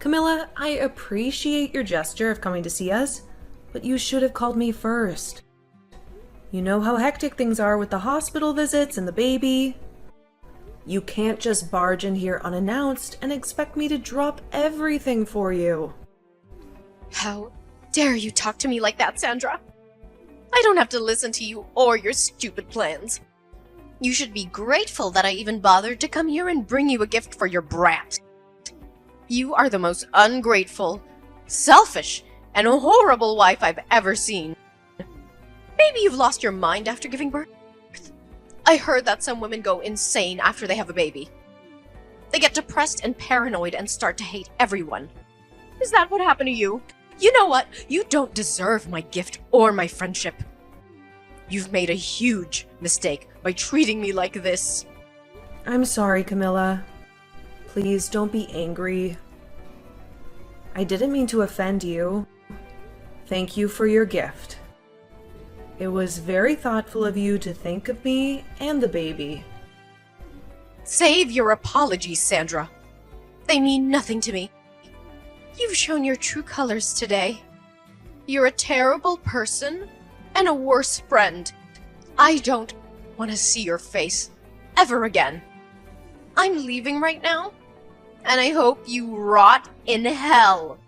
Camilla, I appreciate your gesture of coming to see us, but you should have called me first. You know how hectic things are with the hospital visits and the baby. You can't just barge in here unannounced and expect me to drop everything for you. How dare you talk to me like that, Sandra? I don't have to listen to you or your stupid plans. You should be grateful that I even bothered to come here and bring you a gift for your brat. You are the most ungrateful, selfish, and horrible wife I've ever seen. Maybe you've lost your mind after giving birth? I heard that some women go insane after they have a baby. They get depressed and paranoid and start to hate everyone. Is that what happened to you? You know what? You don't deserve my gift or my friendship. You've made a huge mistake by treating me like this. I'm sorry, Camilla. Please don't be angry. I didn't mean to offend you. Thank you for your gift. It was very thoughtful of you to think of me and the baby. Save your apologies, Sandra. They mean nothing to me. You've shown your true colors today. You're a terrible person and a worse friend. I don't want to see your face ever again. I'm leaving right now, and I hope you rot in hell.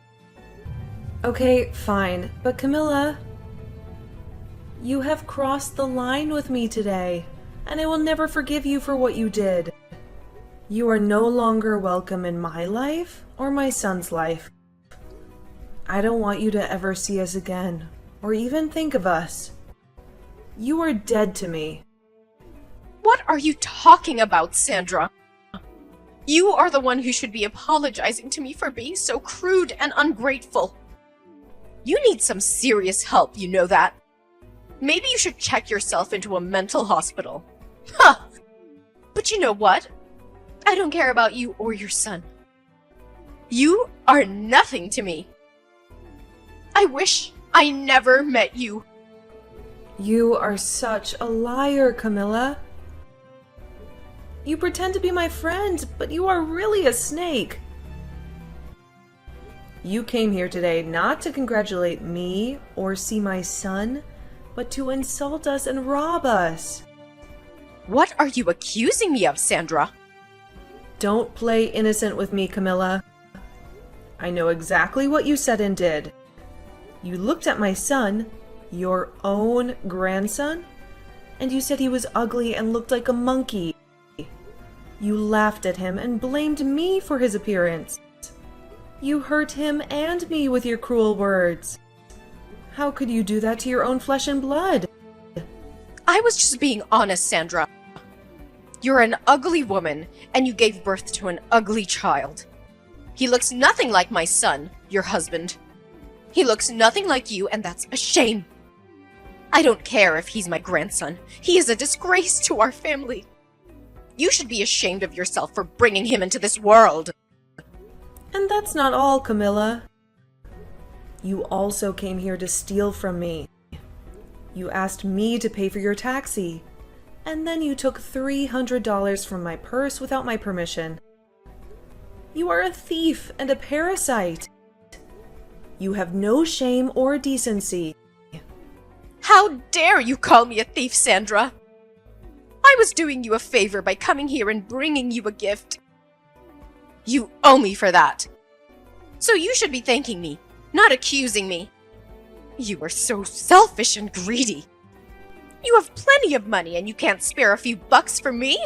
Okay, fine. But Camilla, you have crossed the line with me today, and I will never forgive you for what you did. You are no longer welcome in my life or my son's life. I don't want you to ever see us again, or even think of us. You are dead to me. What are you talking about, Sandra? You are the one who should be apologizing to me for being so crude and ungrateful. You need some serious help, you know that. Maybe you should check yourself into a mental hospital. Huh! But you know what? I don't care about you or your son. You are nothing to me. I wish I never met you. You are such a liar, Camilla. You pretend to be my friend, but you are really a snake. You came here today not to congratulate me or see my son, but to insult us and rob us. What are you accusing me of, Sandra? Don't play innocent with me, Camilla. I know exactly what you said and did. You looked at my son, your own grandson, and you said he was ugly and looked like a monkey. You laughed at him and blamed me for his appearance. You hurt him and me with your cruel words. How could you do that to your own flesh and blood? I was just being honest, Sandra. You're an ugly woman, and you gave birth to an ugly child. He looks nothing like my son, your husband. He looks nothing like you, and that's a shame. I don't care if he's my grandson. He is a disgrace to our family. You should be ashamed of yourself for bringing him into this world. And that's not all, Camilla. You also came here to steal from me. You asked me to pay for your taxi, and then you took $300 from my purse without my permission. You are a thief and a parasite. You have no shame or decency. How dare you call me a thief, Sandra? I was doing you a favor by coming here and bringing you a gift. You owe me for that. So you should be thanking me, not accusing me. You are so selfish and greedy. You have plenty of money and you can't spare a few bucks for me?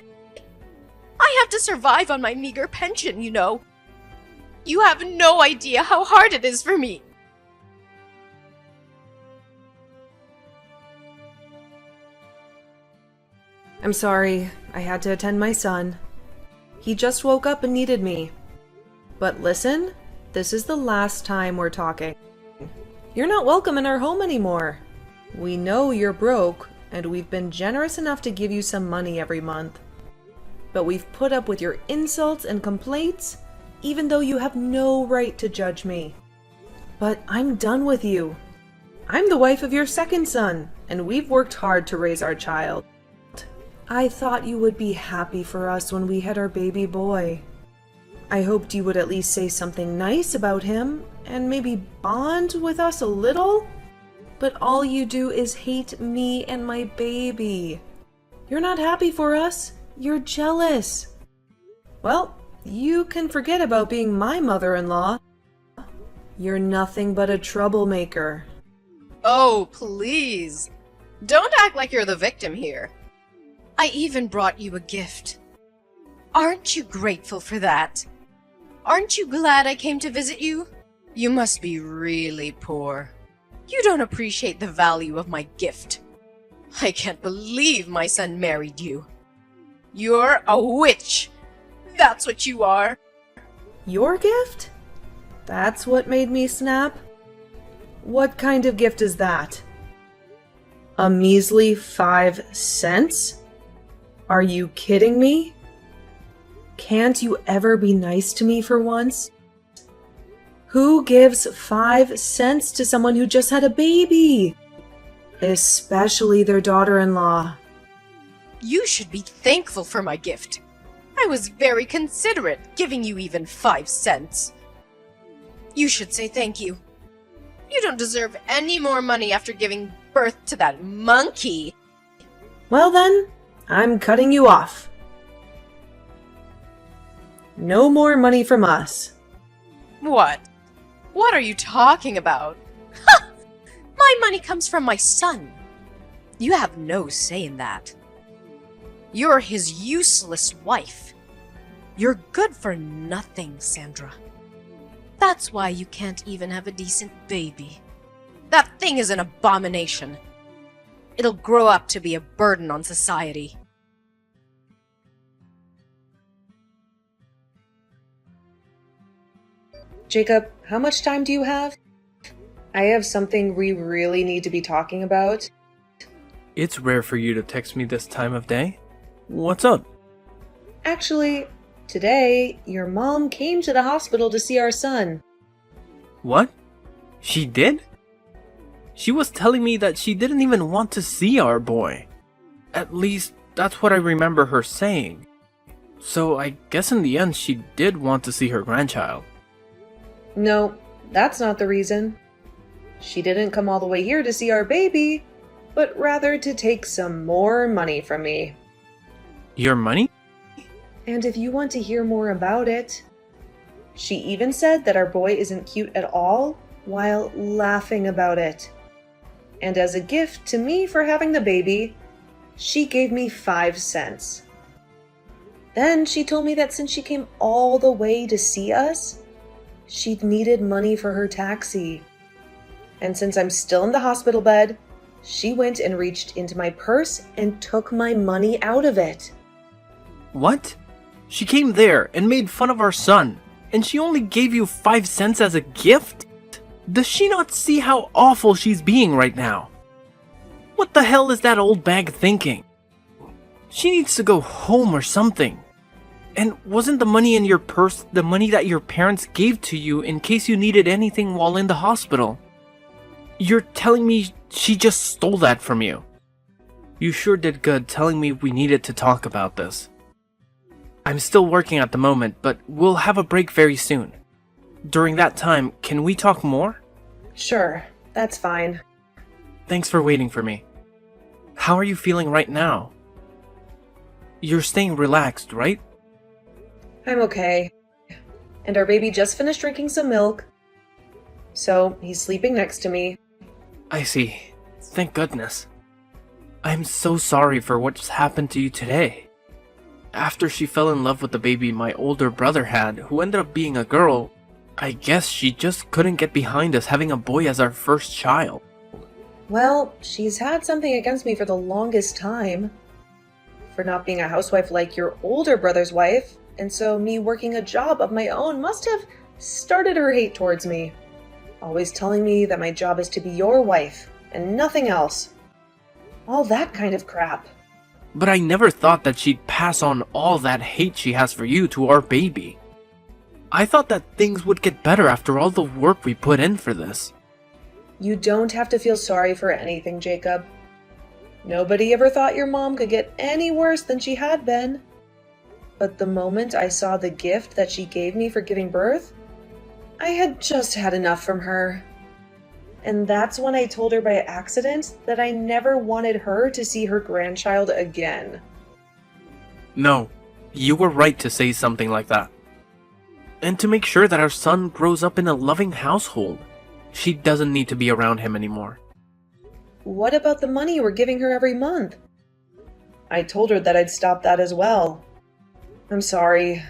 I have to survive on my meager pension, you know. You have no idea how hard it is for me. I'm sorry, I had to attend my son. He just woke up and needed me. But listen, this is the last time we're talking. You're not welcome in our home anymore. We know you're broke, and we've been generous enough to give you some money every month. But we've put up with your insults and complaints, even though you have no right to judge me. But I'm done with you. I'm the wife of your second son, and we've worked hard to raise our child. I thought you would be happy for us when we had our baby boy. I hoped you would at least say something nice about him and maybe bond with us a little. But all you do is hate me and my baby. You're not happy for us. You're jealous. Well, you can forget about being my mother-in-law. You're nothing but a troublemaker. Oh, please. Don't act like you're the victim here. I even brought you a gift. Aren't you grateful for that? Aren't you glad I came to visit you? You must be really poor. You don't appreciate the value of my gift. I can't believe my son married you. You're a witch. That's what you are. Your gift? That's what made me snap? What kind of gift is that? A measly 5 cents? Are you kidding me? Can't you ever be nice to me for once? Who gives 5 cents to someone who just had a baby? Especially their daughter-in-law. You should be thankful for my gift. I was very considerate, giving you even 5 cents. You should say thank you. You don't deserve any more money after giving birth to that monkey. Well then, I'm cutting you off. No more money from us. What? What are you talking about? Ha! My money comes from my son. You have no say in that. You're his useless wife. You're good for nothing, Sandra. That's why you can't even have a decent baby. That thing is an abomination. It'll grow up to be a burden on society. Jacob, how much time do you have? I have something we really need to be talking about. It's rare for you to text me this time of day. What's up? Actually, today, your mom came to the hospital to see our son. What? She did? She was telling me that she didn't even want to see our boy. At least, that's what I remember her saying. So I guess in the end she did want to see her grandchild. No, that's not the reason. She didn't come all the way here to see our baby, but rather to take some more money from me. Your money? And if you want to hear more about it, she even said that our boy isn't cute at all while laughing about it. And as a gift to me for having the baby, she gave me 5 cents. Then she told me that since she came all the way to see us, she'd needed money for her taxi. And since I'm still in the hospital bed, she went and reached into my purse and took my money out of it. What? She came there and made fun of our son, and she only gave you 5 cents as a gift? Does she not see how awful she's being right now? What the hell is that old bag thinking? She needs to go home or something. And wasn't the money in your purse the money that your parents gave to you in case you needed anything while in the hospital? You're telling me she just stole that from you? You sure did good telling me we needed to talk about this. I'm still working at the moment, but we'll have a break very soon. During that time, can we talk more? Sure, that's fine. Thanks for waiting for me. How are you feeling right now? You're staying relaxed, right? I'm okay. And our baby just finished drinking some milk, so he's sleeping next to me. I see. Thank goodness. I'm so sorry for what's happened to you today. After she fell in love with the baby my older brother had, who ended up being a girl, I guess she just couldn't get behind us having a boy as our first child. Well, she's had something against me for the longest time. For not being a housewife like your older brother's wife, and so me working a job of my own must have started her hate towards me. Always telling me that my job is to be your wife, and nothing else. All that kind of crap. But I never thought that she'd pass on all that hate she has for you to our baby. I thought that things would get better after all the work we put in for this. You don't have to feel sorry for anything, Jacob. Nobody ever thought your mom could get any worse than she had been. But the moment I saw the gift that she gave me for giving birth, I had just had enough from her. And that's when I told her by accident that I never wanted her to see her grandchild again. No, you were right to say something like that. And to make sure that our son grows up in a loving household, she doesn't need to be around him anymore. What about the money we're giving her every month? I told her that I'd stop that as well. I'm sorry.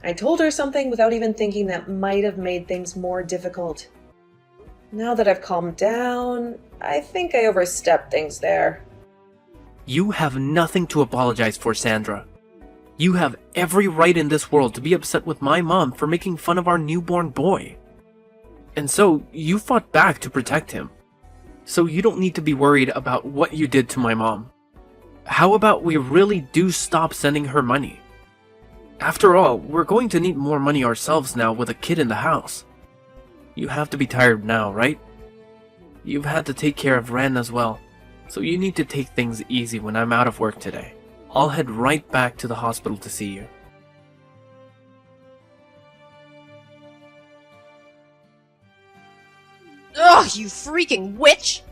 I told her something without even thinking that might have made things more difficult. Now that I've calmed down, I think I overstepped things there. You have nothing to apologize for, Sandra. You have every right in this world to be upset with my mom for making fun of our newborn boy. And so, you fought back to protect him. So you don't need to be worried about what you did to my mom. How about we really do stop sending her money? After all, we're going to need more money ourselves now with a kid in the house. You have to be tired now, right? You've had to take care of Ren as well, so you need to take things easy when I'm out of work today. I'll head right back to the hospital to see you. Ugh, you freaking witch!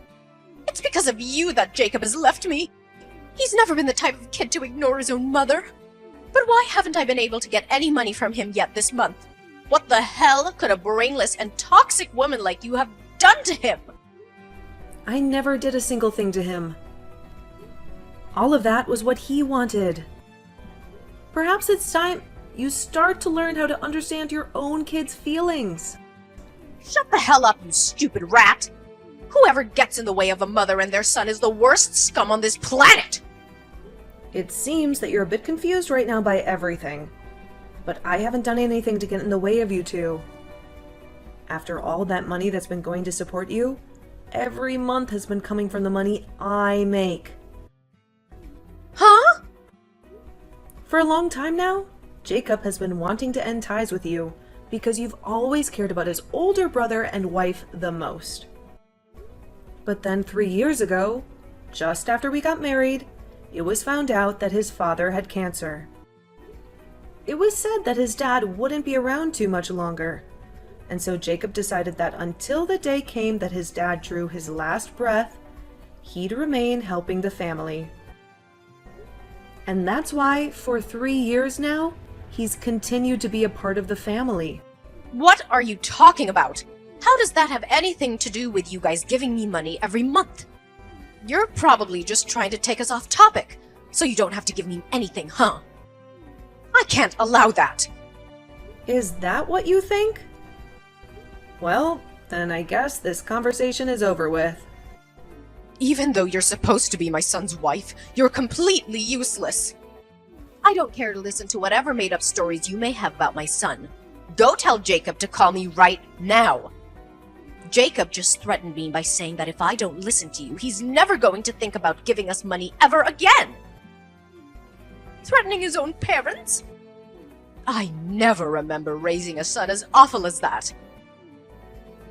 It's because of you that Jacob has left me. He's never been the type of kid to ignore his own mother. But why haven't I been able to get any money from him yet this month? What the hell could a brainless and toxic woman like you have done to him? I never did a single thing to him. All of that was what he wanted. Perhaps it's time you start to learn how to understand your own kid's feelings. Shut the hell up, you stupid rat! Whoever gets in the way of a mother and their son is the worst scum on this planet! It seems that you're a bit confused right now by everything. But I haven't done anything to get in the way of you two. After all that money that's been going to support you, every month has been coming from the money I make. Huh? For a long time now, Jacob has been wanting to end ties with you because you've always cared about his older brother and wife the most. But then 3 years ago, just after we got married, it was found out that his father had cancer. It was said that his dad wouldn't be around too much longer, and so Jacob decided that until the day came that his dad drew his last breath, he'd remain helping the family. And that's why, for 3 years now, he's continued to be a part of the family. What are you talking about? How does that have anything to do with you guys giving me money every month? You're probably just trying to take us off topic, so you don't have to give me anything, huh? I can't allow that. Is that what you think? Well, then I guess this conversation is over with. Even though you're supposed to be my son's wife, you're completely useless. I don't care to listen to whatever made-up stories you may have about my son. Go tell Jacob to call me right now. Jacob just threatened me by saying that if I don't listen to you, he's never going to think about giving us money ever again. Threatening his own parents? I never remember raising a son as awful as that.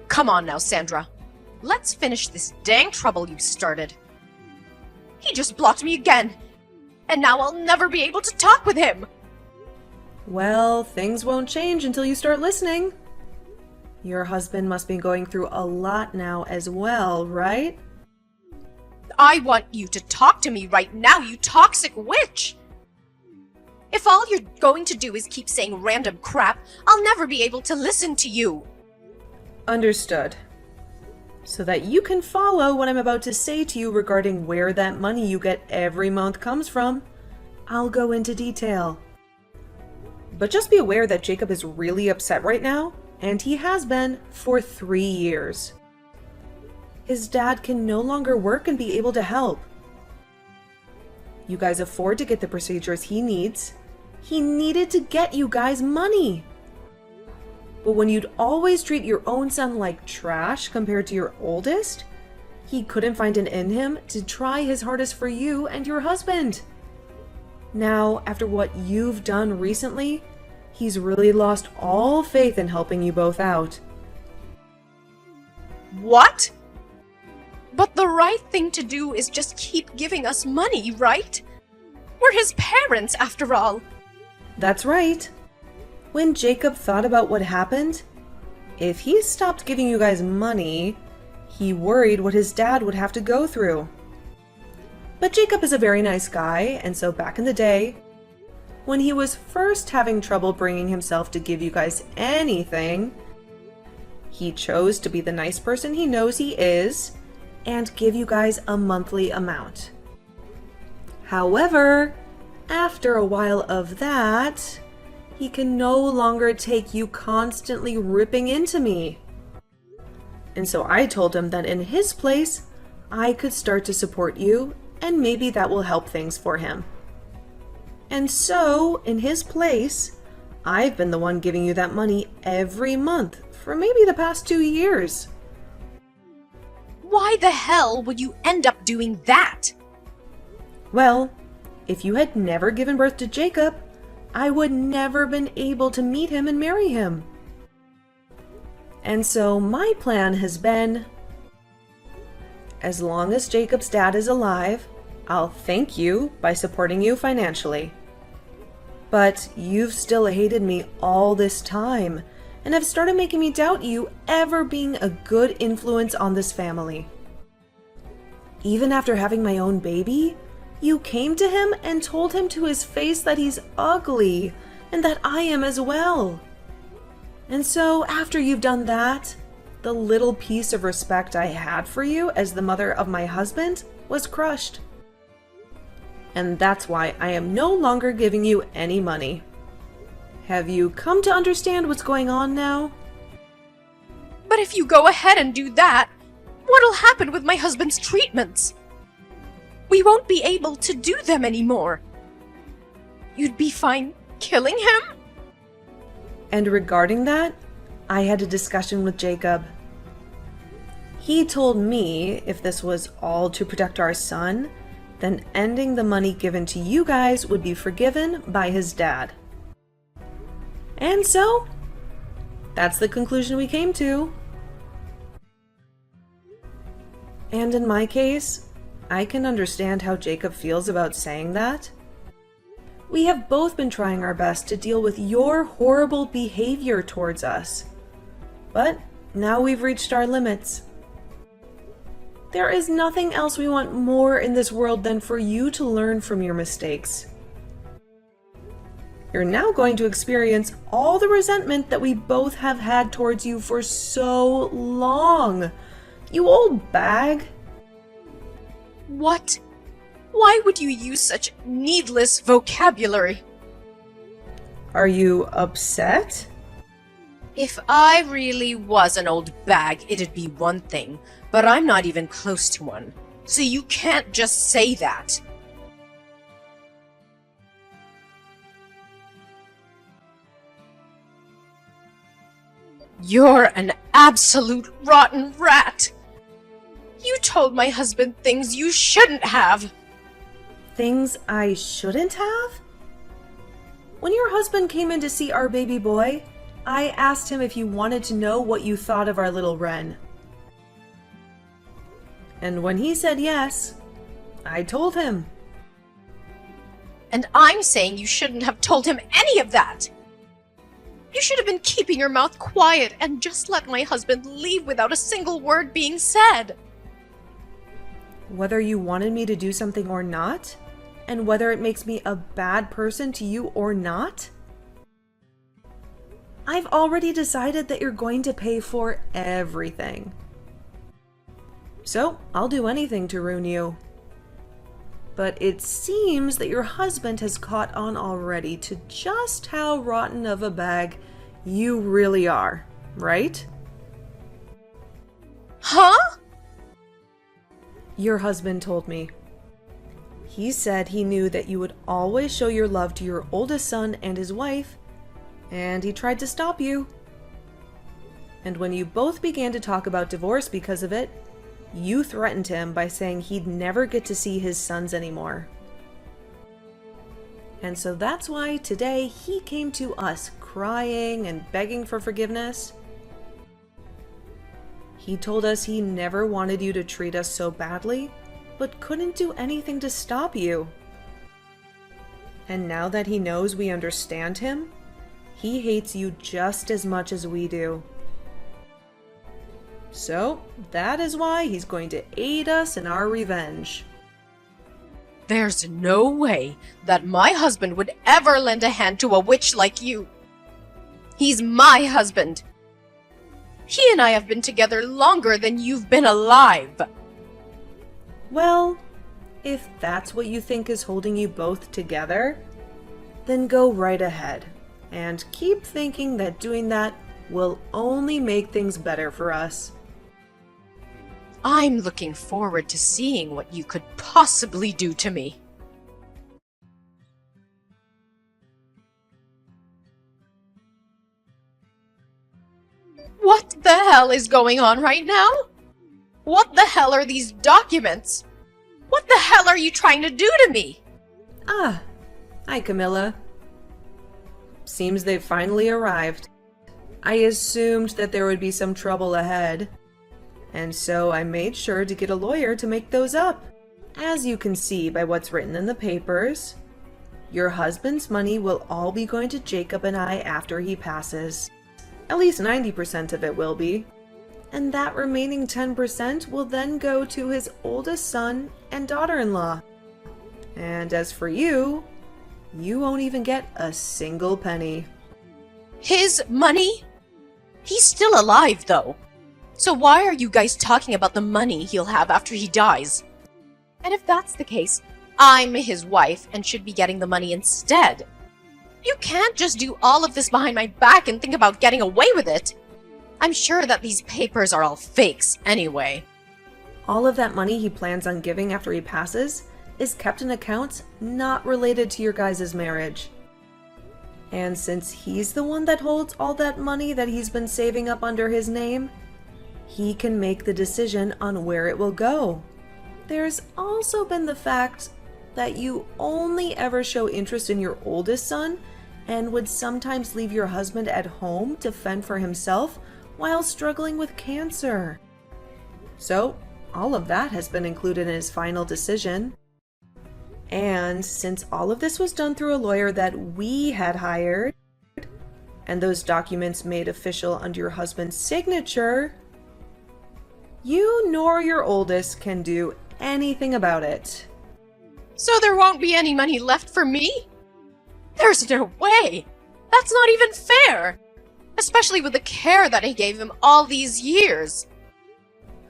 Come on now, Sandra. Let's finish this dang trouble you started. He just blocked me again, and now I'll never be able to talk with him. Well, things won't change until you start listening. Your husband must be going through a lot now as well, right? I want you to talk to me right now, you toxic witch! If all you're going to do is keep saying random crap, I'll never be able to listen to you. Understood. So that you can follow what I'm about to say to you regarding where that money you get every month comes from, I'll go into detail. But just be aware that Jacob is really upset right now, and he has been for 3 years. His dad can no longer work and be able to help. You guys afford to get the procedures he needs. He needed to get you guys money. But when you'd always treat your own son like trash compared to your oldest, he couldn't find it in him to try his hardest for you and your husband. Now, after what you've done recently, he's really lost all faith in helping you both out. What? But the right thing to do is just keep giving us money, right? We're his parents, after all. That's right. When Jacob thought about what happened, if he stopped giving you guys money, he worried what his dad would have to go through. But Jacob is a very nice guy, and so back in the day, when he was first having trouble bringing himself to give you guys anything, he chose to be the nice person he knows he is and give you guys a monthly amount. However, after a while of that, he can no longer take you constantly ripping into me. And so I told him that in his place, I could start to support you, and maybe that will help things for him. And so, in his place, I've been the one giving you that money every month for maybe the past 2 years. Why the hell would you end up doing that? Well, if you had never given birth to Jacob, I would never been able to meet him and marry him. And so my plan has been, as long as Jacob's dad is alive, I'll thank you by supporting you financially. But you've still hated me all this time and have started making me doubt you ever being a good influence on this family. Even after having my own baby, you came to him and told him to his face that he's ugly and that I am as well. And so after you've done that, the little piece of respect I had for you as the mother of my husband was crushed. And that's why I am no longer giving you any money. Have you come to understand what's going on now? But if you go ahead and do that, what'll happen with my husband's treatments? We won't be able to do them anymore. You'd be fine killing him? And regarding that, I had a discussion with Jacob. He told me if this was all to protect our son, then ending the money given to you guys would be forgiven by his dad. And so, that's the conclusion we came to. And in my case, I can understand how Jacob feels about saying that. We have both been trying our best to deal with your horrible behavior towards us. But now we've reached our limits. There is nothing else we want more in this world than for you to learn from your mistakes. You're now going to experience all the resentment that we both have had towards you for so long. You old bag. What? Why would you use such needless vocabulary? Are you upset? If I really was an old bag, it'd be one thing, but I'm not even close to one. So you can't just say that. You're an absolute rotten rat! You told my husband things you shouldn't have! Things I shouldn't have? When your husband came in to see our baby boy, I asked him if you wanted to know what you thought of our little Wren. And when he said yes, I told him. And I'm saying you shouldn't have told him any of that! You should have been keeping your mouth quiet and just let my husband leave without a single word being said. Whether you wanted me to do something or not, and whether it makes me a bad person to you or not, I've already decided that you're going to pay for everything. So, I'll do anything to ruin you. But it seems that your husband has caught on already to just how rotten of a bag you really are, right? Huh? Your husband told me. He said he knew that you would always show your love to your oldest son and his wife, and he tried to stop you. And when you both began to talk about divorce because of it, you threatened him by saying he'd never get to see his sons anymore. And so that's why today he came to us crying and begging for forgiveness. He told us he never wanted you to treat us so badly, but couldn't do anything to stop you. And now that he knows we understand him, he hates you just as much as we do. So, that is why he's going to aid us in our revenge. There's no way that my husband would ever lend a hand to a witch like you. He's my husband. He and I have been together longer than you've been alive. Well, if that's what you think is holding you both together, then go right ahead and keep thinking that doing that will only make things better for us. I'm looking forward to seeing what you could possibly do to me. What the hell is going on right now? What the hell are these documents? What the hell are you trying to do to me? Ah, hi Camilla. Seems they've finally arrived. I assumed that there would be some trouble ahead, and so I made sure to get a lawyer to make those up. As you can see by what's written in the papers, your husband's money will all be going to Jacob and I after he passes. At least 90% of it will be. And that remaining 10% will then go to his oldest son and daughter-in-law. And as for you, you won't even get a single penny. His money? He's still alive, though. So why are you guys talking about the money he'll have after he dies? And if that's the case, I'm his wife and should be getting the money instead. You can't just do all of this behind my back and think about getting away with it. I'm sure that these papers are all fakes anyway. All of that money he plans on giving after he passes is kept in accounts not related to your guys' marriage. And since he's the one that holds all that money that he's been saving up under his name, he can make the decision on where it will go. There's also been the fact that you only ever show interest in your oldest son and would sometimes leave your husband at home to fend for himself while struggling with cancer. So, all of that has been included in his final decision. And since all of this was done through a lawyer that we had hired, and those documents made official under your husband's signature, you nor your oldest can do anything about it. So there won't be any money left for me? There's no way! That's not even fair! Especially with the care that I gave him all these years.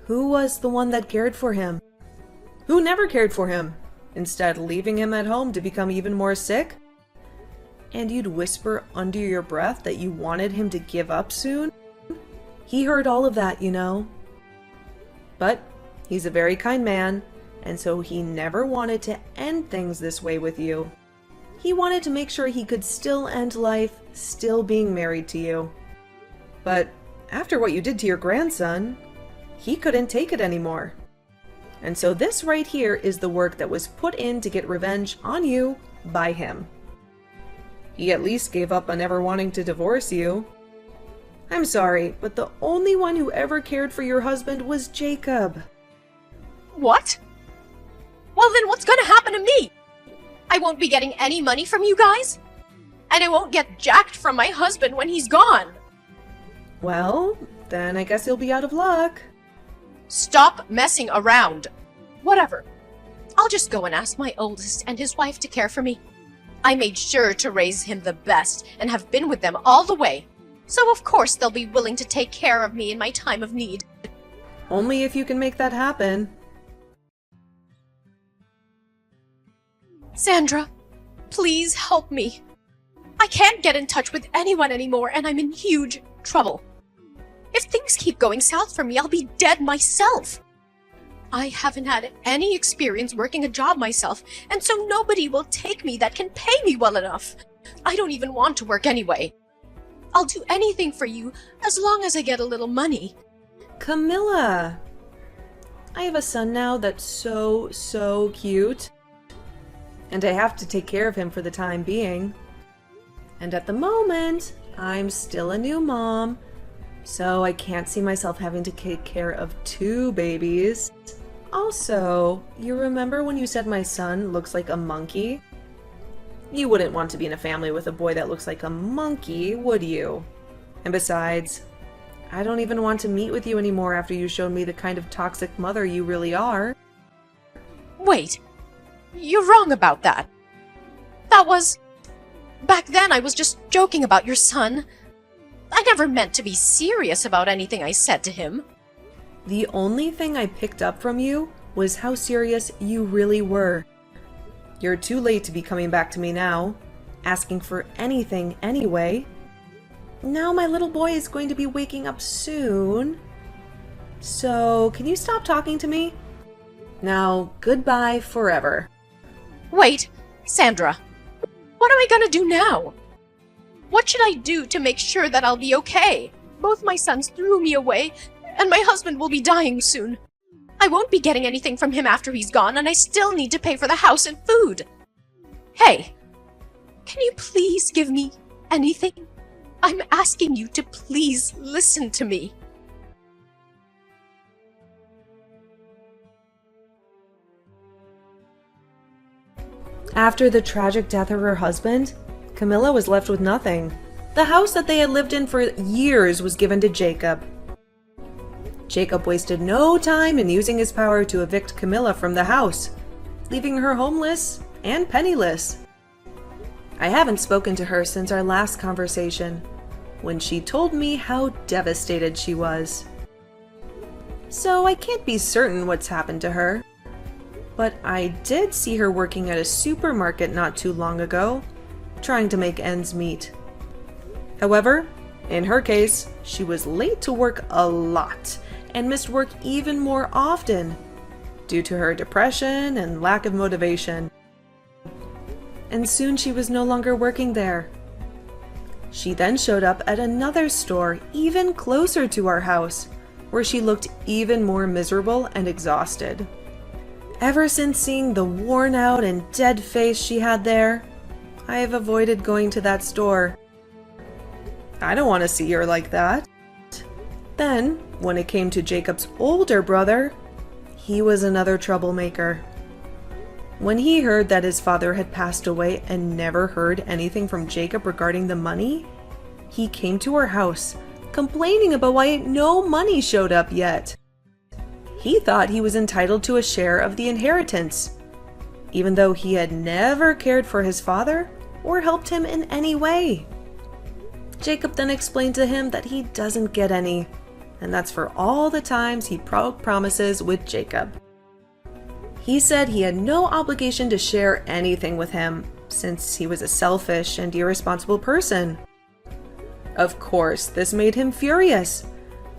Who was the one that cared for him? Who never cared for him, instead leaving him at home to become even more sick? And you'd whisper under your breath that you wanted him to give up soon? He heard all of that, you know. But he's a very kind man, and so he never wanted to end things this way with you. He wanted to make sure he could still end life still being married to you. But after what you did to your grandson, he couldn't take it anymore. And so this right here is the work that was put in to get revenge on you by him. He at least gave up on ever wanting to divorce you. I'm sorry, but the only one who ever cared for your husband was Jacob. What? Well then what's gonna happen to me? I won't be getting any money from you guys? And I won't get jacked from my husband when he's gone. Well, then I guess you'll be out of luck. Stop messing around. Whatever. I'll just go and ask my oldest and his wife to care for me. I made sure to raise him the best and have been with them all the way. So of course they'll be willing to take care of me in my time of need. Only if you can make that happen. Sandra, please help me. I can't get in touch with anyone anymore and I'm in huge trouble. If things keep going south for me, I'll be dead myself. I haven't had any experience working a job myself, and so nobody will take me that can pay me well enough. I don't even want to work anyway. I'll do anything for you as long as I get a little money. Camilla! I have a son now that's so cute. And I have to take care of him for the time being. And at the moment, I'm still a new mom, so I can't see myself having to take care of 2 babies. Also, you remember when you said my son looks like a monkey? You wouldn't want to be in a family with a boy that looks like a monkey, would you? And besides, I don't even want to meet with you anymore after you showed me the kind of toxic mother you really are. Wait, you're wrong about that. Back then I was just joking about your son. I never meant to be serious about anything I said to him. The only thing I picked up from you was how serious you really were. You're too late to be coming back to me now, asking for anything anyway. Now my little boy is going to be waking up soon. So, can you stop talking to me? Now, goodbye forever. Wait, Sandra. What am I gonna do now? What should I do to make sure that I'll be okay? Both my sons threw me away, and my husband will be dying soon. I won't be getting anything from him after he's gone, and I still need to pay for the house and food. Hey, can you please give me anything? I'm asking you to please listen to me. After the tragic death of her husband, Camilla was left with nothing. The house that they had lived in for years was given to Jacob. Jacob wasted no time in using his power to evict Camilla from the house, leaving her homeless and penniless. I haven't spoken to her since our last conversation, when she told me how devastated she was. So I can't be certain what's happened to her. But I did see her working at a supermarket not too long ago, trying to make ends meet. However, in her case, she was late to work a lot and missed work even more often due to her depression and lack of motivation. And soon she was no longer working there. She then showed up at another store even closer to our house, where she looked even more miserable and exhausted. Ever since seeing the worn out and dead face she had there, I have avoided going to that store. I don't want to see her like that. Then, when it came to Jacob's older brother, he was another troublemaker. When he heard that his father had passed away and never heard anything from Jacob regarding the money, he came to our house, complaining about why no money showed up yet. He thought he was entitled to a share of the inheritance, even though he had never cared for his father or helped him in any way. Jacob then explained to him that he doesn't get any, and that's for all the times he broke promises with Jacob. He said he had no obligation to share anything with him, since he was a selfish and irresponsible person. Of course, this made him furious.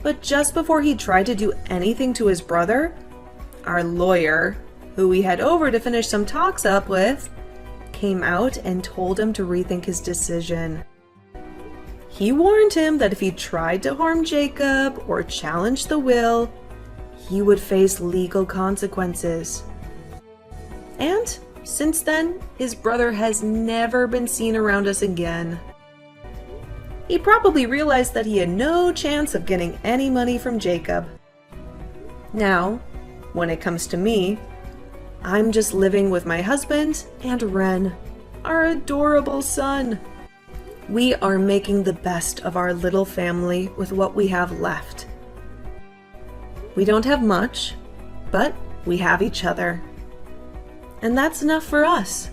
But just before he tried to do anything to his brother, our lawyer, who we had over to finish some talks up with, came out and told him to rethink his decision. He warned him that if he tried to harm Jacob or challenge the will, he would face legal consequences. And since then, his brother has never been seen around us again. He probably realized that he had no chance of getting any money from Jacob. Now, when it comes to me, I'm just living with my husband and Ren, our adorable son. We are making the best of our little family with what we have left. We don't have much, but we have each other. And that's enough for us.